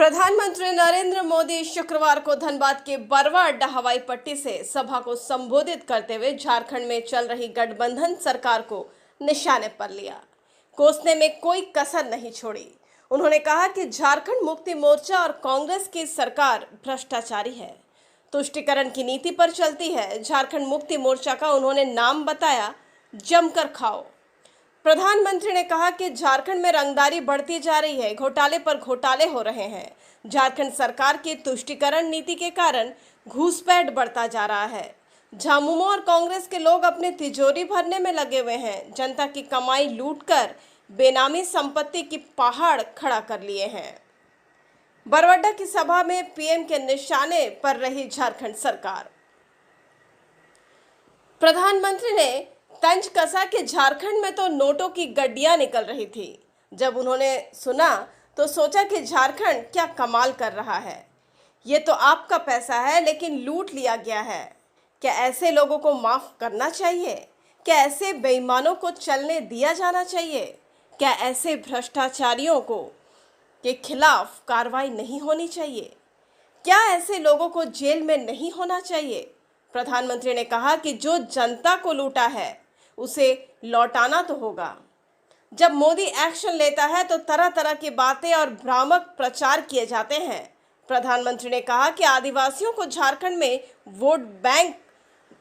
प्रधानमंत्री नरेंद्र मोदी शुक्रवार को धनबाद के बरवा अड्डा हवाई पट्टी से सभा को संबोधित करते हुए झारखंड में चल रही गठबंधन सरकार को निशाने पर लिया। कोसने में कोई कसर नहीं छोड़ी। उन्होंने कहा कि झारखंड मुक्ति मोर्चा और कांग्रेस की सरकार भ्रष्टाचारी है, तुष्टीकरण की नीति पर चलती है। झारखंड मुक्ति मोर्चा का उन्होंने नाम बताया, जमकर खाओ। प्रधानमंत्री ने कहा कि झारखंड में रंगदारी बढ़ती जा रही है, घोटाले पर घोटाले हो रहे हैं। झारखंड सरकार की तुष्टीकरण नीति के कारण घूसपैठ बढ़ता जा रहा है। झामुमो और कांग्रेस के लोग अपनी तिजोरी भरने में लगे हुए हैं। जनता की कमाई लूटकर बेनामी संपत्ति की पहाड़ खड़ा कर लिए हैं। बरवाडा की सभा में पीएम के निशाने पर रही झारखंड सरकार। प्रधानमंत्री ने तंज कसा कि झारखंड में तो नोटों की गड्डियां निकल रही थी। जब उन्होंने सुना तो सोचा कि झारखंड क्या कमाल कर रहा है। ये तो आपका पैसा है, लेकिन लूट लिया गया है। क्या ऐसे लोगों को माफ करना चाहिए? क्या ऐसे बेईमानों को चलने दिया जाना चाहिए? क्या ऐसे भ्रष्टाचारियों के खिलाफ कार्रवाई नहीं होनी चाहिए? क्या ऐसे लोगों को जेल में नहीं होना चाहिए? प्रधानमंत्री ने कहा कि जो जनता को लूटा है उसे लौटाना तो होगा। जब मोदी एक्शन लेता है तो तरह तरह की बातें और भ्रामक प्रचार किए जाते हैं। प्रधानमंत्री ने कहा कि आदिवासियों को झारखंड में वोट बैंक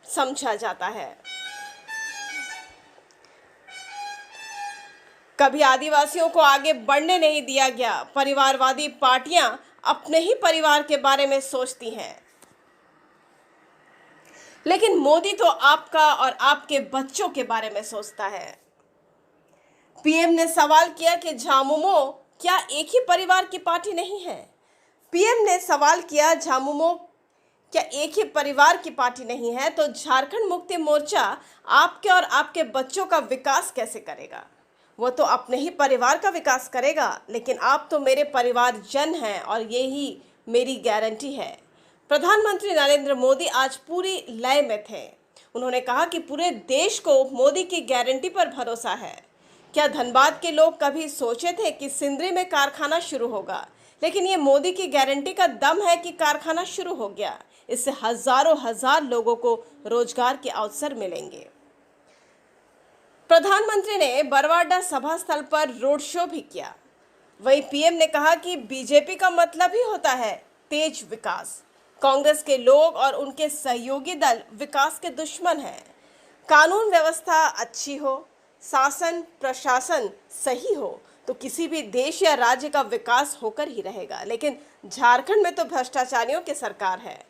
समझा जाता है। कभी आदिवासियों को आगे बढ़ने नहीं दिया गया। परिवारवादी पार्टियां अपने ही परिवार के बारे में सोचती हैं, लेकिन मोदी तो आपका और आपके बच्चों के बारे में सोचता है। पीएम ने सवाल किया कि झामुमो क्या एक ही परिवार की पार्टी नहीं है? पीएम ने सवाल किया, झामुमो क्या एक ही परिवार की पार्टी नहीं है? तो झारखंड मुक्ति मोर्चा आपके और आपके बच्चों का विकास कैसे करेगा? वो तो अपने ही परिवार का विकास करेगा, लेकिन आप तो मेरे परिवारजन हैं और यही मेरी गारंटी है। प्रधानमंत्री नरेंद्र मोदी आज पूरी लय में थे। उन्होंने कहा कि पूरे देश को मोदी की गारंटी पर भरोसा है। क्या धनबाद के लोग कभी सोचे थे कि सिंदरी में कारखाना शुरू होगा? लेकिन ये मोदी की गारंटी का दम है कि कारखाना शुरू हो गया। इससे हजारों हजार लोगों को रोजगार के अवसर मिलेंगे। प्रधानमंत्री ने बरवाडा सभा स्थल पर रोड शो भी किया। वहीं पीएम ने कहा कि बीजेपी का मतलब ही होता है तेज विकास। कांग्रेस के लोग और उनके सहयोगी दल विकास के दुश्मन हैं। कानून व्यवस्था अच्छी हो, शासन प्रशासन सही हो तो किसी भी देश या राज्य का विकास होकर ही रहेगा, लेकिन झारखंड में तो भ्रष्टाचारियों की सरकार है।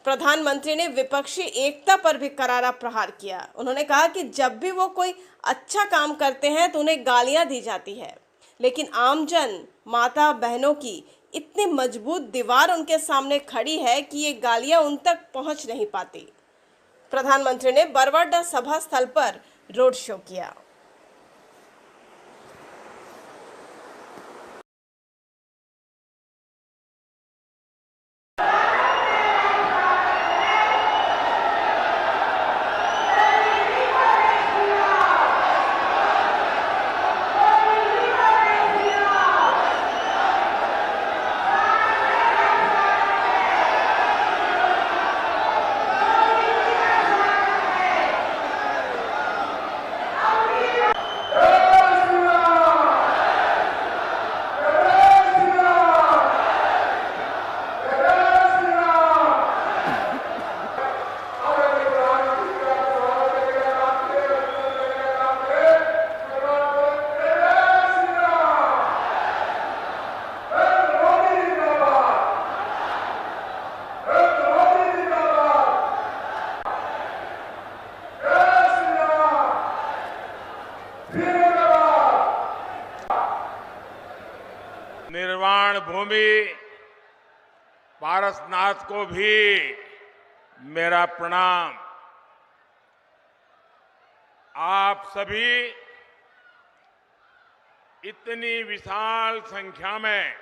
प्रधानमंत्री ने विपक्षी एकता पर भी करारा प्रहार किया। उन्होंने कहा कि जब भी वो कोई अच्छा काम करते हैं तो उन्हें गालियां दी जाती है, लेकिन आमजन माता बहनों की इतनी मजबूत दीवार उनके सामने खड़ी है कि ये गालियां उन तक पहुंच नहीं पाती। प्रधानमंत्री ने बरवाडा सभा स्थल पर रोड शो किया। निर्वाण भूमि पारसनाथ को भी मेरा प्रणाम। आप सभी इतनी विशाल संख्या में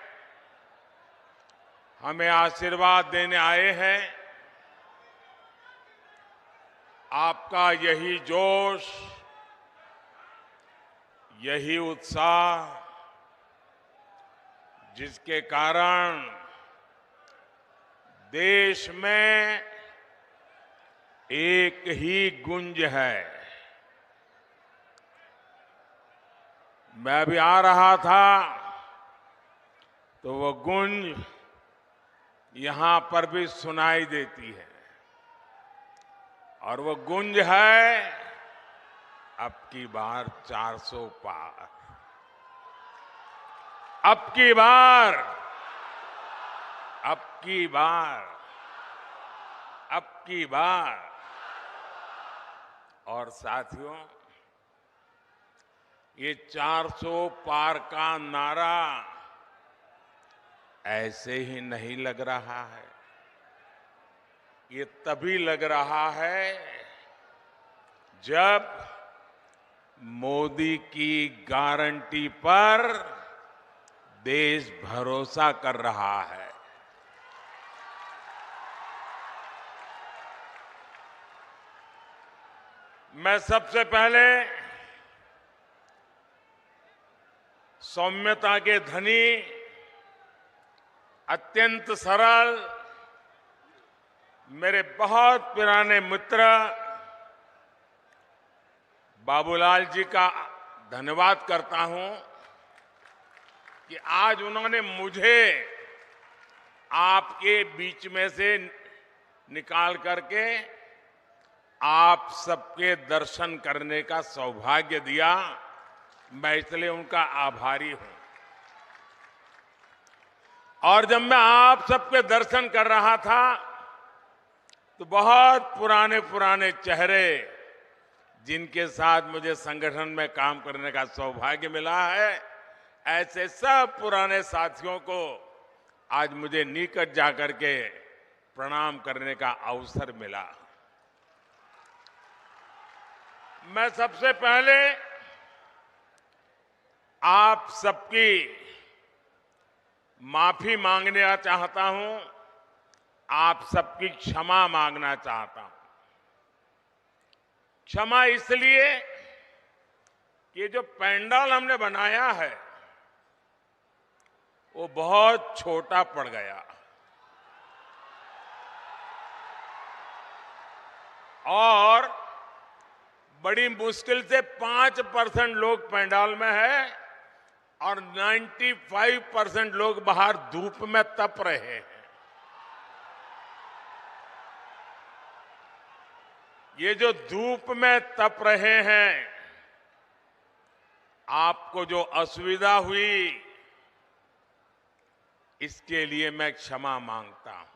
हमें आशीर्वाद देने आए हैं। आपका यही जोश, यही उत्साह जिसके कारण देश में एक ही गूंज है। मैं अभी आ रहा था तो वो गूंज यहां पर भी सुनाई देती है और वो गूंज है अब की बार 400 पार। अब की बार अब की बार अब की बार। और साथियों, ये 400 पार का नारा ऐसे ही नहीं लग रहा है। ये तभी लग रहा है जब मोदी की गारंटी पर देश भरोसा कर रहा है। मैं सबसे पहले सौम्यता के धनी, अत्यंत सरल, मेरे बहुत पुराने मित्र बाबूलाल जी का धन्यवाद करता हूं कि आज उन्होंने मुझे आपके बीच में से निकाल करके आप सबके दर्शन करने का सौभाग्य दिया। मैं इसलिए उनका आभारी हूं। और जब मैं आप सबके दर्शन कर रहा था तो बहुत पुराने पुराने चेहरे, जिनके साथ मुझे संगठन में काम करने का सौभाग्य मिला है, ऐसे सब पुराने साथियों को आज मुझे निकट जाकर के प्रणाम करने का अवसर मिला। मैं सबसे पहले आप सबकी माफी मांगना चाहता हूं, आप सबकी क्षमा मांगना चाहता हूं। क्षमा इसलिए कि ये जो पंडाल हमने बनाया है वो बहुत छोटा पड़ गया और बड़ी मुश्किल से 5% लोग पंडाल में है और 95% लोग बाहर धूप में तप रहे हैं। ये जो धूप में तप रहे हैं, आपको जो असुविधा हुई, इसके लिए मैं क्षमा मांगता हूं।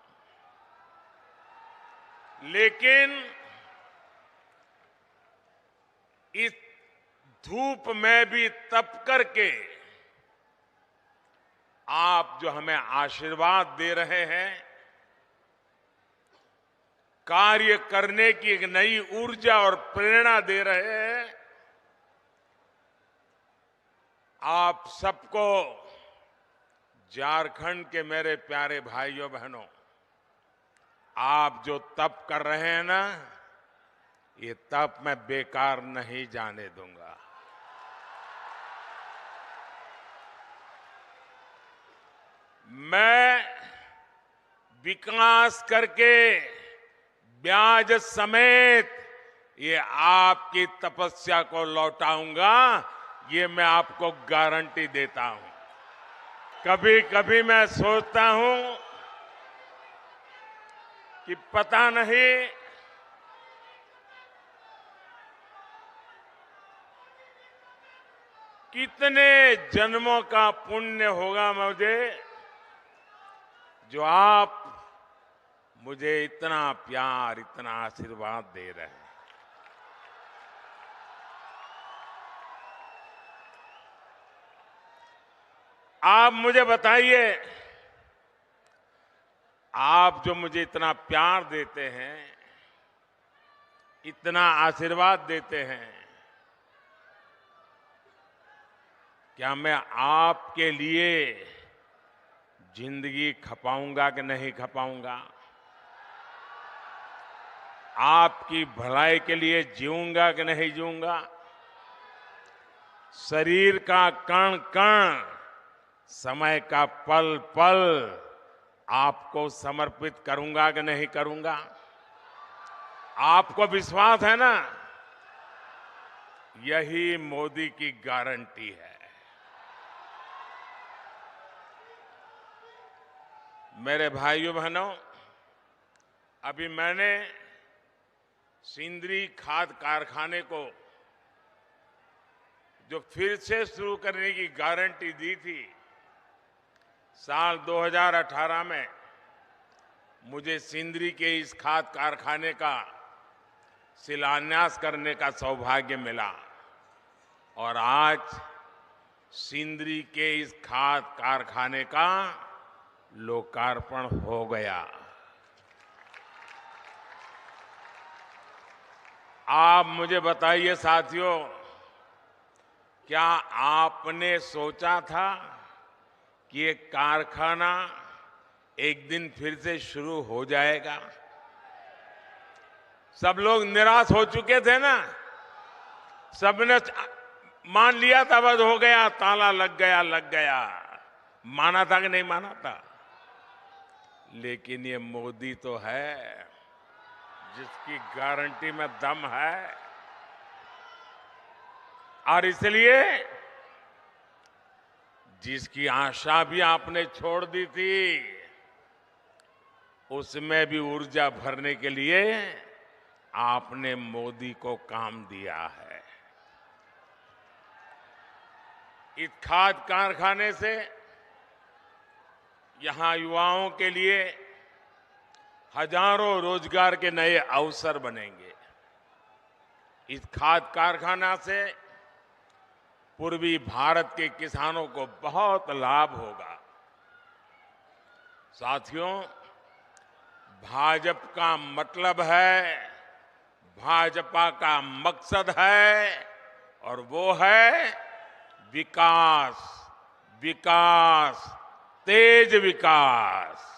लेकिन इस धूप में भी तप करके आप जो हमें आशीर्वाद दे रहे हैं, कार्य करने की एक नई ऊर्जा और प्रेरणा दे रहे हैं, आप सबको, झारखंड के मेरे प्यारे भाइयों बहनों, आप जो तप कर रहे हैं ना, ये तप मैं बेकार नहीं जाने दूंगा। मैं विकास करके ब्याज समेत ये आपकी तपस्या को लौटाऊंगा, ये मैं आपको गारंटी देता हूं। कभी कभी मैं सोचता हूं कि पता नहीं कितने जन्मों का पुण्य होगा मुझे, जो आप मुझे इतना प्यार, इतना आशीर्वाद दे रहे हैं। आप मुझे बताइए, आप जो मुझे इतना प्यार देते हैं, इतना आशीर्वाद देते हैं, क्या मैं आपके लिए जिंदगी खपाऊंगा कि नहीं खपाऊंगा? आपकी भलाई के लिए जीऊंगा कि नहीं जीऊंगा? शरीर का कण कण समय का पल पल आपको समर्पित करूंगा कि नहीं करूंगा? आपको विश्वास है ना? यही मोदी की गारंटी है। मेरे भाइयों बहनों, अभी मैंने सिंदरी खाद कारखाने को जो फिर से शुरू करने की गारंटी दी थी, साल 2018 में मुझे सिंदरी के इस खाद कारखाने का शिलान्यास करने का सौभाग्य मिला और आज सिंदरी के इस खाद कारखाने का लोकार्पण हो गया। आप मुझे बताइए साथियों, क्या आपने सोचा था कि ये कारखाना एक दिन फिर से शुरू हो जाएगा? सब लोग निराश हो चुके थे ना। सबने मान लिया था बस हो गया, ताला लग गया। माना था कि नहीं माना था? लेकिन ये मोदी तो है जिसकी गारंटी में दम है, और इसलिए जिसकी आशा भी आपने छोड़ दी थी, उसमें भी ऊर्जा भरने के लिए आपने मोदी को काम दिया है। इस खाद कारखाने से यहां युवाओं के लिए हजारों रोजगार के नए अवसर बनेंगे। इस खाद कारखाना से पूर्वी भारत के किसानों को बहुत लाभ होगा। साथियों, भाजपा का मतलब है, भाजपा का मकसद है, और वो है विकास, विकास, तेज विकास।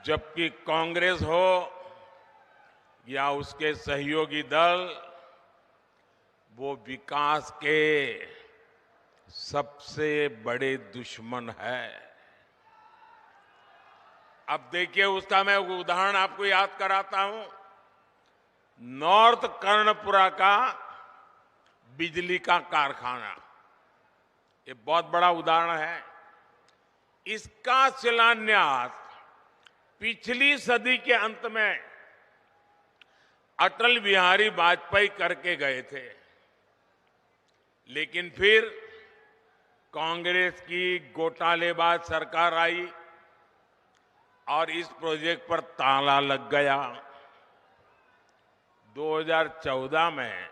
जबकि कांग्रेस हो या उसके सहयोगी दल, वो विकास के सबसे बड़े दुश्मन है। अब देखिए, उसका मैं उदाहरण आपको याद कराता हूं। नॉर्थ कर्णपुरा का बिजली का कारखाना, ये बहुत बड़ा उदाहरण है। इसका शिलान्यास पिछली सदी के अंत में अटल बिहारी वाजपेयी करके गए थे, लेकिन फिर कांग्रेस की घोटालेबाज सरकार आई और इस प्रोजेक्ट पर ताला लग गया। 2014 में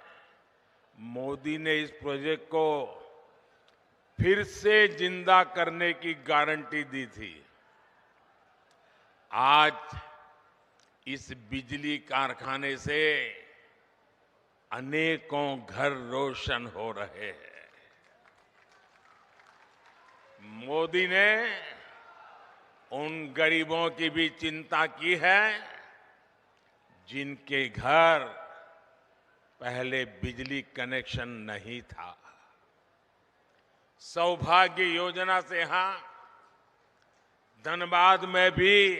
मोदी ने इस प्रोजेक्ट को फिर से जिंदा करने की गारंटी दी थी। आज इस बिजली कारखाने से अनेकों घर रोशन हो रहे हैं। मोदी ने उन गरीबों की भी चिंता की है जिनके घर पहले बिजली कनेक्शन नहीं था। सौभाग्य योजना से यहां धनबाद में भी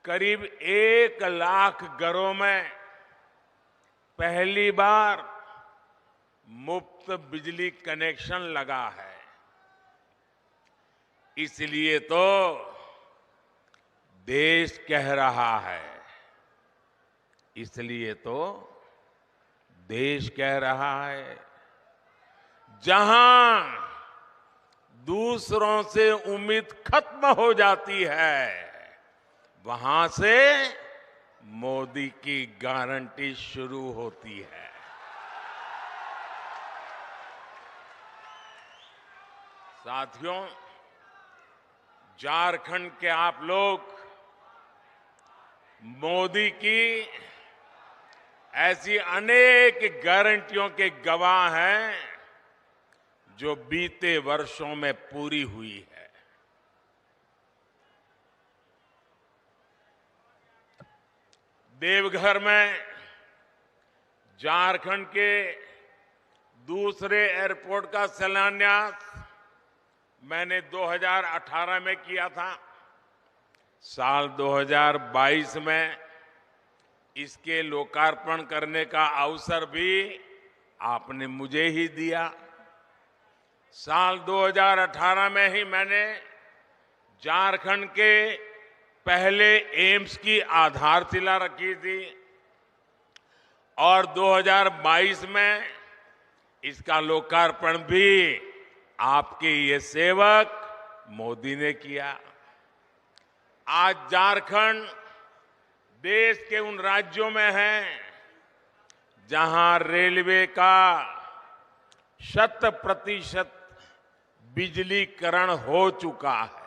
करीब 1 लाख घरों में पहली बार मुफ्त बिजली कनेक्शन लगा है। इसलिए तो देश कह रहा है, इसलिए तो देश कह रहा है, जहां दूसरों से उम्मीद खत्म हो जाती है, वहां से मोदी की गारंटी शुरू होती है। साथियों, झारखंड के आप लोग मोदी की ऐसी अनेक गारंटियों के गवाह हैं जो बीते वर्षों में पूरी हुई है। देवघर में झारखंड के दूसरे एयरपोर्ट का शिलान्यास मैंने 2018 में किया था। साल 2022 में इसके लोकार्पण करने का अवसर भी आपने मुझे ही दिया। साल 2018 में ही मैंने झारखंड के पहले एम्स की आधारशिला रखी थी और 2022 में इसका लोकार्पण भी आपके ये सेवक मोदी ने किया। आज झारखंड देश के उन राज्यों में है जहां रेलवे का 100% बिजलीकरण हो चुका है।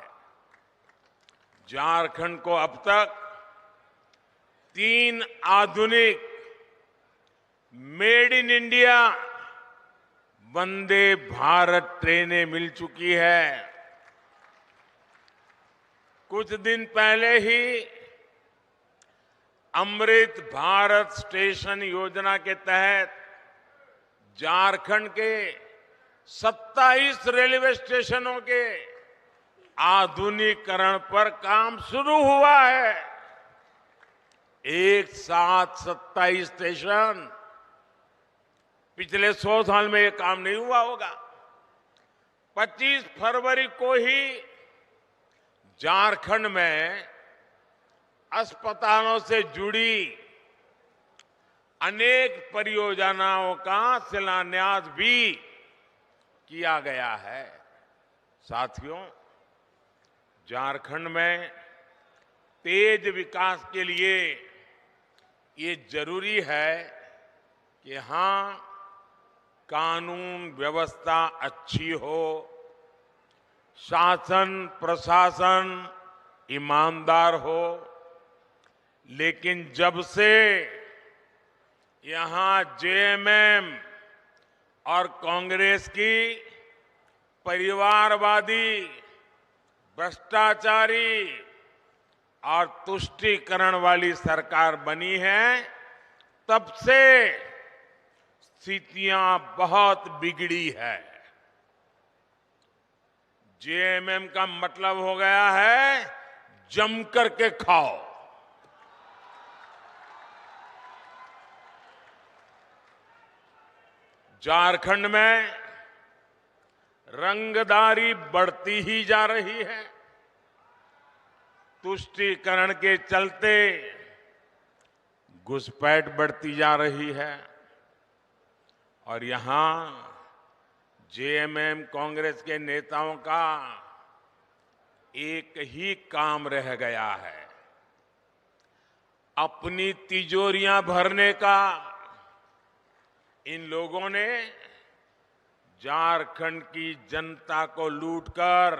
झारखंड को अब तक 3 आधुनिक made in India Vande Bharat ट्रेनें मिल चुकी है। कुछ दिन पहले ही अमृत भारत स्टेशन योजना के तहत झारखंड के 27 रेलवे स्टेशनों के आधुनिकीकरण पर काम शुरू हुआ है। एक साथ 27 स्टेशन, पिछले 100 साल में ये काम नहीं हुआ होगा। 25 फरवरी को ही झारखंड में अस्पतालों से जुड़ी अनेक परियोजनाओं का शिलान्यास भी किया गया है। साथियों, झारखंड में तेज विकास के लिए ये जरूरी है कि हां, कानून व्यवस्था अच्छी हो, शासन प्रशासन ईमानदार हो। लेकिन जब से यहां जेएमएम और कांग्रेस की परिवारवादी, भ्रष्टाचारी और तुष्टीकरण वाली सरकार बनी है, तब से स्थितियां बहुत बिगड़ी है। जेएमएम का मतलब हो गया है जम करके खाओ। झारखंड में रंगदारी बढ़ती ही जा रही है। तुष्टीकरण के चलते घुसपैठ बढ़ती जा रही है और यहां जेएमएम कांग्रेस के नेताओं का एक ही काम रह गया है, अपनी तिजोरियां भरने का। इन लोगों ने झारखंड की जनता को लूटकर,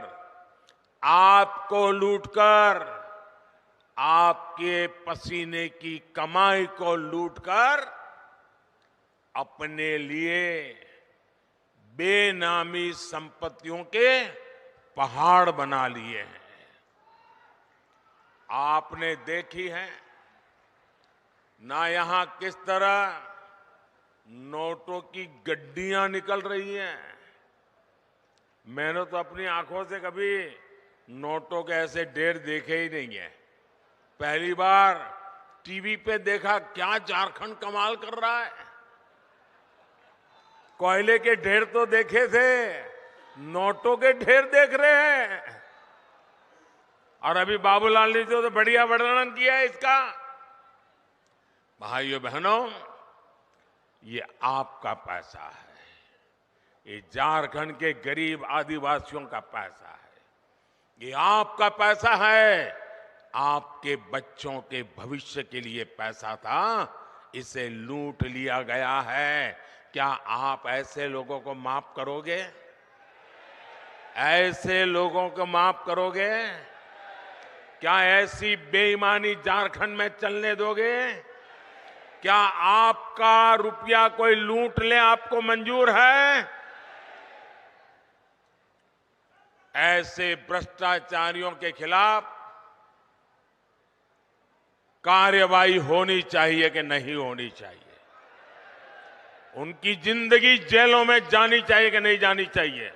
आपको लूटकर, आपके पसीने की कमाई को लूटकर अपने लिए बेनामी संपत्तियों के पहाड़ बना लिए हैं। आपने देखी है ना यहां किस तरह नोटों की गड्डियां निकल रही हैं। मैंने तो अपनी आंखों से कभी नोटों के ऐसे ढेर देखे ही नहीं है। पहली बार टीवी पे देखा, क्या झारखंड कमाल कर रहा है। कोयले के ढेर तो देखे थे, नोटों के ढेर देख रहे हैं। और अभी बाबूलाल ने तो बढ़िया वर्णन किया है इसका। भाइयों बहनों, ये आपका पैसा है, ये झारखंड के गरीब आदिवासियों का पैसा है, ये आपका पैसा है। आपके बच्चों के भविष्य के लिए पैसा था, इसे लूट लिया गया है। क्या आप ऐसे लोगों को माफ करोगे? ऐसे लोगों को माफ करोगे? क्या ऐसी बेईमानी झारखंड में चलने दोगे? क्या आपका रुपया कोई लूट ले आपको मंजूर है? ऐसे भ्रष्टाचारियों के खिलाफ कार्रवाई होनी चाहिए कि नहीं होनी चाहिए? उनकी जिंदगी जेलों में जानी चाहिए कि नहीं जानी चाहिए?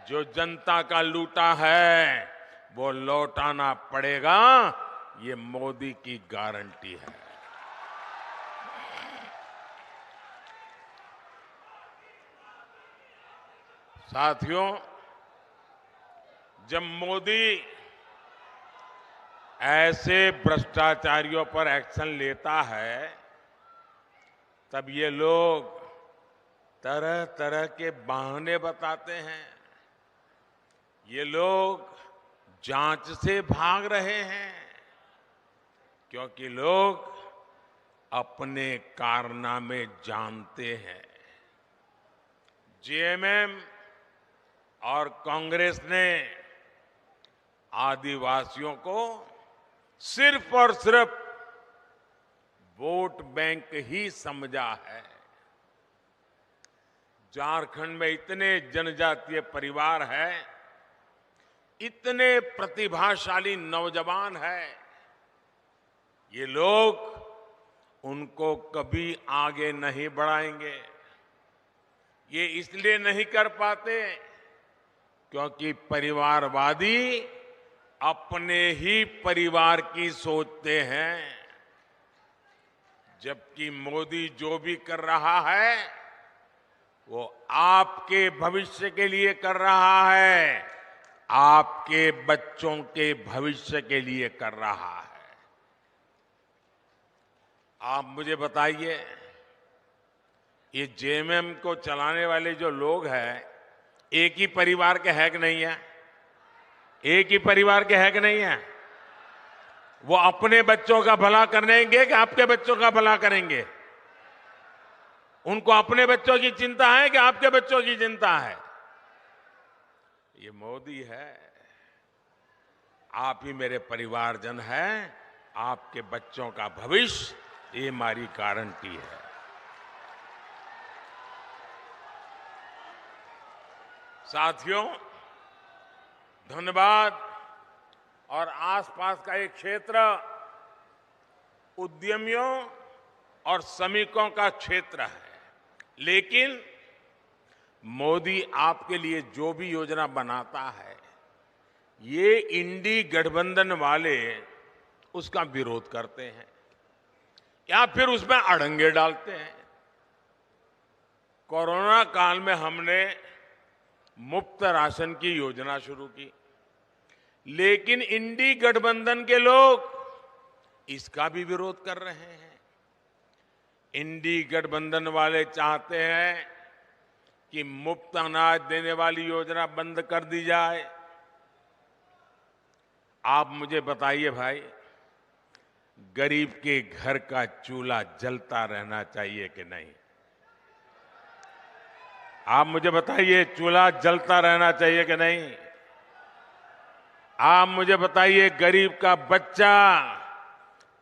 जो जनता का लूटा है वो लौटाना पड़ेगा, ये मोदी की गारंटी है। साथियों, जब मोदी ऐसे भ्रष्टाचारियों पर एक्शन लेता है तब ये लोग तरह तरह के बहाने बताते हैं। ये लोग जांच से भाग रहे हैं क्योंकि लोग अपने कारनामे जानते हैं। जेएमएम और कांग्रेस ने आदिवासियों को सिर्फ और सिर्फ वोट बैंक ही समझा है। झारखंड में इतने जनजातीय परिवार हैं, इतने प्रतिभाशाली नौजवान हैं, ये लोग उनको कभी आगे नहीं बढ़ाएंगे। ये इसलिए नहीं कर पाते क्योंकि परिवारवादी अपने ही परिवार की सोचते हैं, जबकि मोदी जो भी कर रहा है वो आपके भविष्य के लिए कर रहा है, आपके बच्चों के भविष्य के लिए कर रहा है। आप मुझे बताइए, ये जेएमएम को चलाने वाले जो लोग हैं, एक ही परिवार के है कि नहीं है? एक ही परिवार के है कि नहीं है? वो अपने बच्चों का भला करेंगे कि आपके बच्चों का भला करेंगे? उनको अपने बच्चों की चिंता है कि आपके बच्चों की चिंता है? ये मोदी है। आप ही मेरे परिवारजन हैं, आपके बच्चों का भविष्य ये हमारी गारंटी है। साथियों, धनबाद और आसपास का एक क्षेत्र उद्यमियों और श्रमिकों का क्षेत्र है, लेकिन मोदी आपके लिए जो भी योजना बनाता है, ये इंडी गठबंधन वाले उसका विरोध करते हैं या फिर उसमें अड़ंगे डालते हैं। कोरोना काल में हमने मुफ्त राशन की योजना शुरू की, लेकिन इंडी गठबंधन के लोग इसका भी विरोध कर रहे हैं। इंडी गठबंधन वाले चाहते हैं कि मुफ्त अनाज देने वाली योजना बंद कर दी जाए। आप मुझे बताइए भाई, गरीब के घर का चूल्हा जलता रहना चाहिए कि नहीं? आप मुझे बताइए, चूल्हा जलता रहना चाहिए कि नहीं? आप मुझे बताइए, गरीब का बच्चा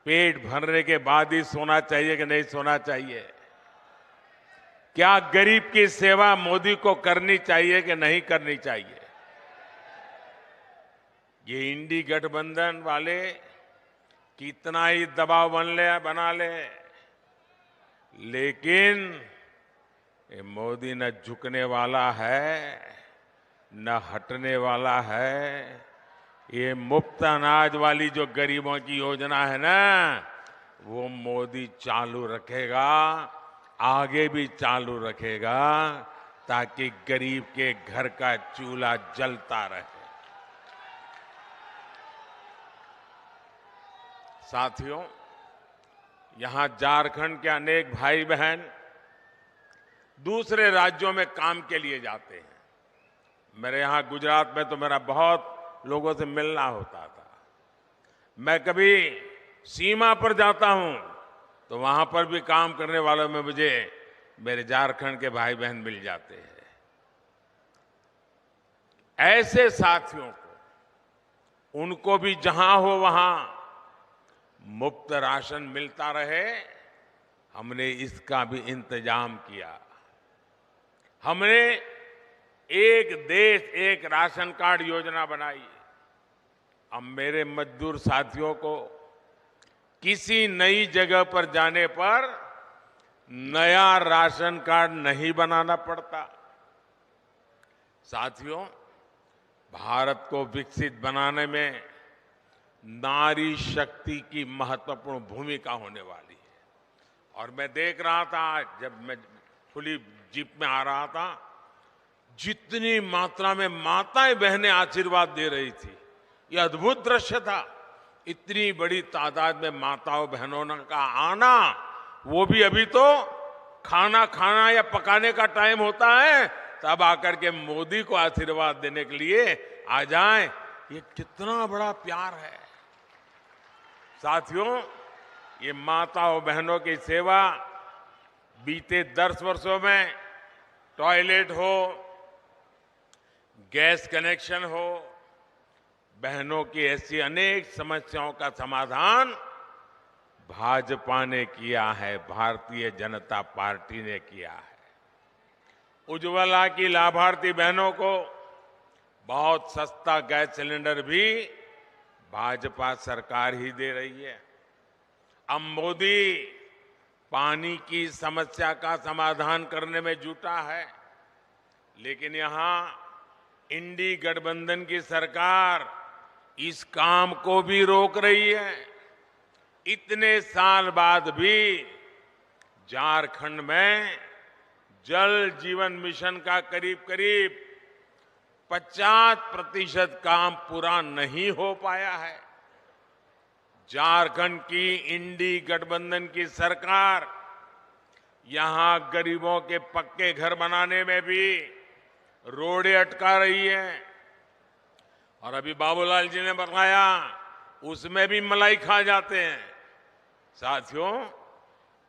पेट भरने के बाद ही सोना चाहिए कि नहीं सोना चाहिए? क्या गरीब की सेवा मोदी को करनी चाहिए कि नहीं करनी चाहिए? ये इंडी गठबंधन वाले कितना ही दबाव बना ले, लेकिन ये मोदी न झुकने वाला है न हटने वाला है। ये मुफ्त अनाज वाली जो गरीबों की योजना है ना, वो मोदी चालू रखेगा, आगे भी चालू रखेगा, ताकि गरीब के घर का चूल्हा जलता रहे। साथियों, यहां झारखंड के अनेक भाई बहन दूसरे राज्यों में काम के लिए जाते हैं। मेरे यहां गुजरात में तो मेरा बहुत लोगों से मिलना होता था। मैं कभी सीमा पर जाता हूं तो वहां पर भी काम करने वालों में मुझे मेरे झारखंड के भाई बहन मिल जाते हैं। ऐसे साथियों को, उनको भी जहां हो वहां मुफ्त राशन मिलता रहे, हमने इसका भी इंतजाम किया। हमने एक देश एक राशन कार्ड योजना बनाई। अब मेरे मजदूर साथियों को किसी नई जगह पर जाने पर नया राशन कार्ड नहीं बनाना पड़ता। साथियों, भारत को विकसित बनाने में नारी शक्ति की महत्वपूर्ण भूमिका होने वाली है। और मैं देख रहा था, जब मैं खुली जीप में आ रहा था, जितनी मात्रा में माताएं बहनें आशीर्वाद दे रही थी, ये अद्भुत दृश्य था। इतनी बड़ी तादाद में माताओं बहनों का आना, वो भी अभी तो खाना खाना या पकाने का टाइम होता है, तब आकर के मोदी को आशीर्वाद देने के लिए आ जाएं। ये कितना बड़ा प्यार है। साथियों, ये माताओं बहनों की सेवा बीते 10 वर्षों में टॉयलेट हो, गैस कनेक्शन हो, बहनों की ऐसी अनेक समस्याओं का समाधान भाजपा ने किया है, भारतीय जनता पार्टी ने किया है। उज्ज्वला की लाभार्थी बहनों को बहुत सस्ता गैस सिलेंडर भी भाजपा सरकार ही दे रही है। अब मोदी पानी की समस्या का समाधान करने में जुटा है, लेकिन यहां इंडी गठबंधन की सरकार इस काम को भी रोक रही है। इतने साल बाद भी झारखंड में जल जीवन मिशन का करीब करीब 50% काम पूरा नहीं हो पाया है। झारखंड की इंडी गठबंधन की सरकार यहां गरीबों के पक्के घर बनाने में भी रोड़े अटका रही है। और अभी बाबूलाल जी ने बताया, उसमें भी मलाई खा जाते हैं। साथियों,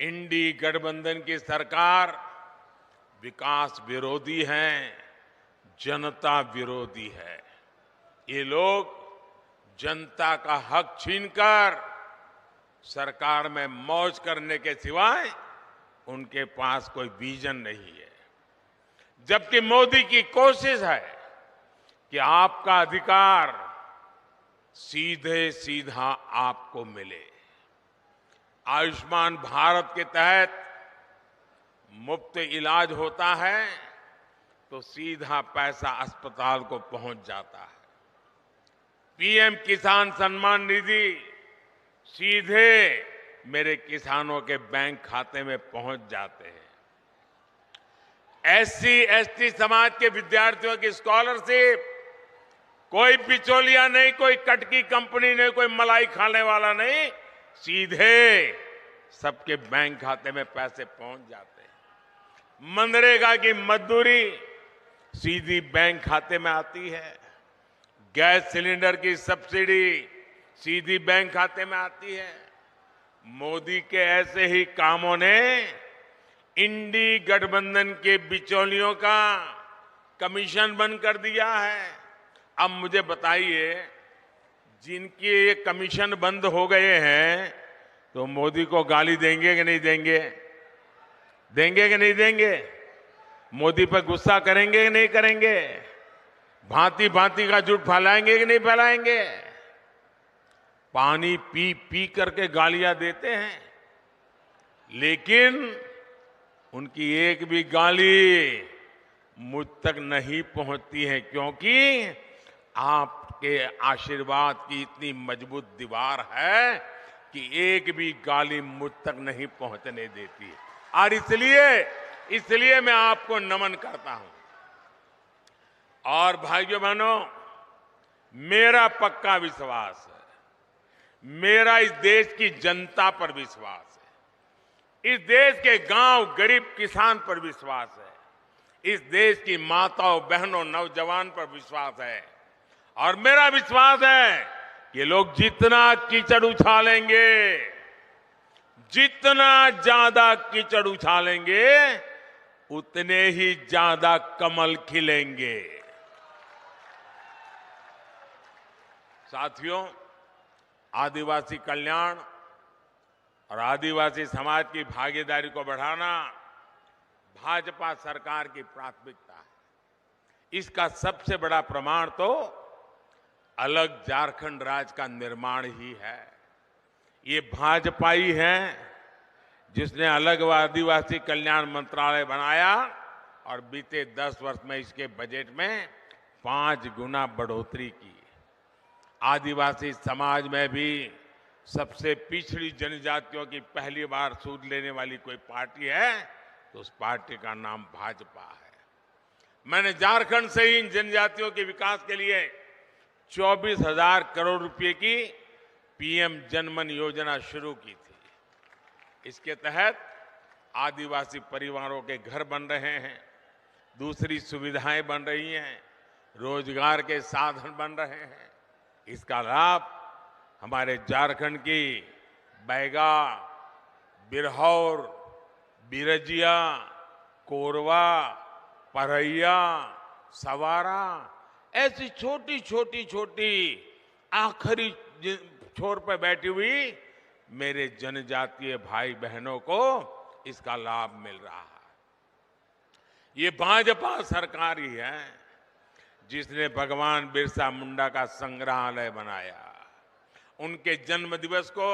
इंडी गठबंधन की सरकार विकास विरोधी है, जनता विरोधी है। ये लोग जनता का हक छीनकर सरकार में मौज करने के सिवाय उनके पास कोई विजन नहीं है। जबकि मोदी की कोशिश है कि आपका अधिकार सीधे सीधा आपको मिले। आयुष्मान भारत के तहत मुफ्त इलाज होता है तो सीधा पैसा अस्पताल को पहुंच जाता है। पीएम किसान सम्मान निधि सीधे मेरे किसानों के बैंक खाते में पहुंच जाते हैं। एससी एसटी समाज के विद्यार्थियों की स्कॉलरशिप, कोई बिचौलिया नहीं, कोई कटकी कंपनी नहीं, कोई मलाई खाने वाला नहीं, सीधे सबके बैंक खाते में पैसे पहुंच जाते हैं। मनरेगा की मजदूरी सीधी बैंक खाते में आती है। गैस सिलेंडर की सब्सिडी सीधी बैंक खाते में आती है। मोदी के ऐसे ही कामों ने इंडी गठबंधन के बिचौलियों का कमीशन बंद कर दिया है। अब मुझे बताइए, जिनके ये कमीशन बंद हो गए हैं तो मोदी को गाली देंगे कि नहीं देंगे? देंगे कि नहीं देंगे? मोदी पर गुस्सा करेंगे कि नहीं करेंगे? भांति भांति का झूठ फैलाएंगे कि नहीं फैलाएंगे? पानी पी पी करके गालियां देते हैं, लेकिन उनकी एक भी गाली मुझ तक नहीं पहुंचती है, क्योंकि आपके आशीर्वाद की इतनी मजबूत दीवार है कि एक भी गाली मुझ तक नहीं पहुंचने देती है। और इसलिए मैं आपको नमन करता हूं। और भाइयों बहनों, मेरा पक्का विश्वास है, मेरा इस देश की जनता पर विश्वास है, इस देश के गांव गरीब किसान पर विश्वास है, इस देश की माताओं बहनों नौजवान पर विश्वास है। और मेरा विश्वास है कि लोग जितना कीचड़ उछालेंगे, जितना ज्यादा कीचड़ उछालेंगे, उतने ही ज्यादा कमल खिलेंगे। साथियों, आदिवासी कल्याण और आदिवासी समाज की भागीदारी को बढ़ाना भाजपा सरकार की प्राथमिकता है। इसका सबसे बड़ा प्रमाण तो अलग झारखंड राज्य का निर्माण ही है। ये भाजपा ही है जिसने अलग आदिवासी कल्याण मंत्रालय बनाया और बीते 10 वर्ष में इसके बजट में 5 गुना बढ़ोतरी की। आदिवासी समाज में भी सबसे पिछड़ी जनजातियों की पहली बार सूद लेने वाली कोई पार्टी है तो उस पार्टी का नाम भाजपा है। मैंने झारखंड से ही इन जनजातियों के विकास के लिए 24,000 करोड़ रुपए की पीएम जनमन योजना शुरू की थी। इसके तहत आदिवासी परिवारों के घर बन रहे हैं, दूसरी सुविधाएं बन रही हैं, रोजगार के साधन बन रहे हैं। इसका लाभ हमारे झारखंड की बैगा, बिरहौर, बिरजिया, कोरवा, परैया, सवारा ऐसी छोटी छोटी आखिरी छोर पर बैठी हुई मेरे जनजातीय भाई बहनों को इसका लाभ मिल रहा है। ये भाजपा सरकार ही है जिसने भगवान बिरसा मुंडा का संग्रहालय बनाया, उनके जन्म दिवस को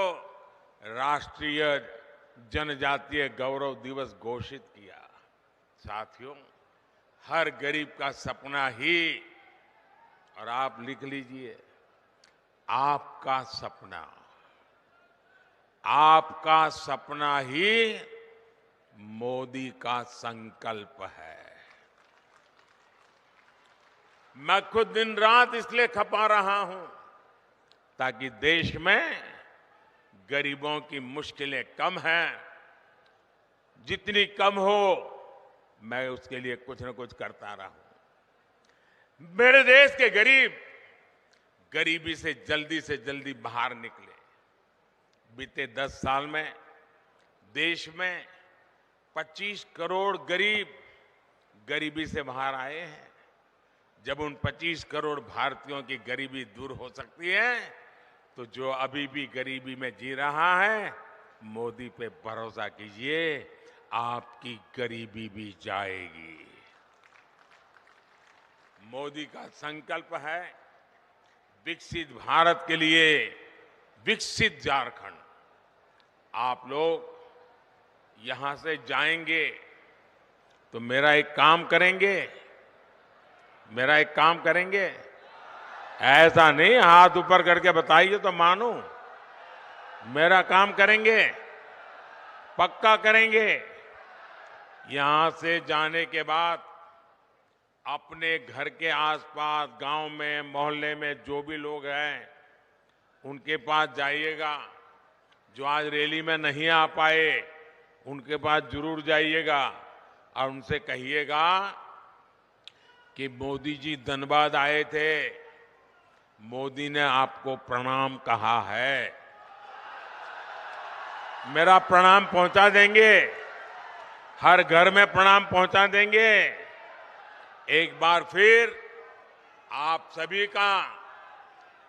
राष्ट्रीय जनजातीय गौरव दिवस घोषित किया। साथियों, हर गरीब का सपना ही, और आप लिख लीजिए, आपका सपना ही मोदी का संकल्प है। मैं खुद दिन रात इसलिए खपा रहा हूं ताकि देश में गरीबों की मुश्किलें कम हैं। जितनी कम हो मैं उसके लिए कुछ न कुछ करता रहूं। मेरे देश के गरीब गरीबी से जल्दी बाहर निकले। बीते 10 साल में देश में 25 करोड़ गरीब गरीबी से बाहर आए हैं। जब उन 25 करोड़ भारतीयों की गरीबी दूर हो सकती है तो जो अभी भी गरीबी में जी रहा है, मोदी पे भरोसा कीजिए, आपकी गरीबी भी जाएगी। मोदी का संकल्प है विकसित भारत के लिए विकसित झारखंड। आप लोग यहां से जाएंगे तो मेरा एक काम करेंगे, ऐसा नहीं हाथ ऊपर करके बताइए तो मानूं। मेरा काम करेंगे, पक्का करेंगे। यहां से जाने के बाद अपने घर के आसपास, गांव में, मोहल्ले में जो भी लोग हैं उनके पास जाइएगा। जो आज रैली में नहीं आ पाए उनके पास जरूर जाइएगा और उनसे कहिएगा कि मोदी जी धनबाद आए थे, मोदी ने आपको प्रणाम कहा है। मेरा प्रणाम पहुंचा देंगे, हर घर में प्रणाम पहुंचा देंगे। एक बार फिर आप सभी का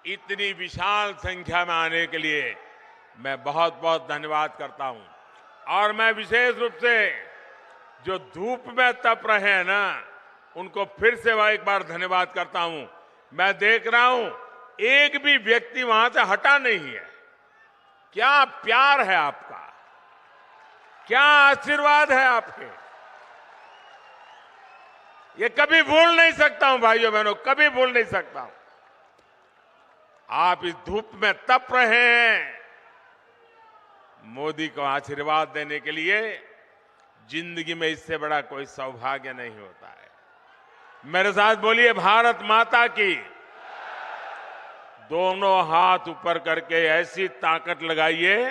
इतनी विशाल संख्या में आने के लिए मैं बहुत बहुत धन्यवाद करता हूं। और मैं विशेष रूप से जो धूप में तप रहे हैं ना, उनको फिर से एक बार धन्यवाद करता हूं। मैं देख रहा हूं एक भी व्यक्ति वहां से हटा नहीं है। क्या प्यार है आपका, क्या आशीर्वाद है आपके, ये कभी भूल नहीं सकता हूं भाइयों बहनों, कभी भूल नहीं सकता हूं। आप इस धूप में तप रहे हैं, मोदी को आशीर्वाद देने के लिए जिंदगी में इससे बड़ा कोई सौभाग्य नहीं होता है। मेरे साथ बोलिए, भारत माता की। दोनों हाथ ऊपर करके ऐसी ताकत लगाइए,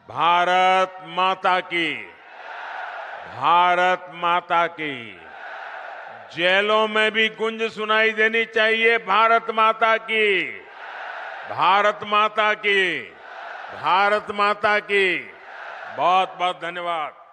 भारत माता की, भारत माता की। जेलों में भी गूंज सुनाई देनी चाहिए, भारत माता की, भारत माता की, भारत माता की। बहुत बहुत धन्यवाद।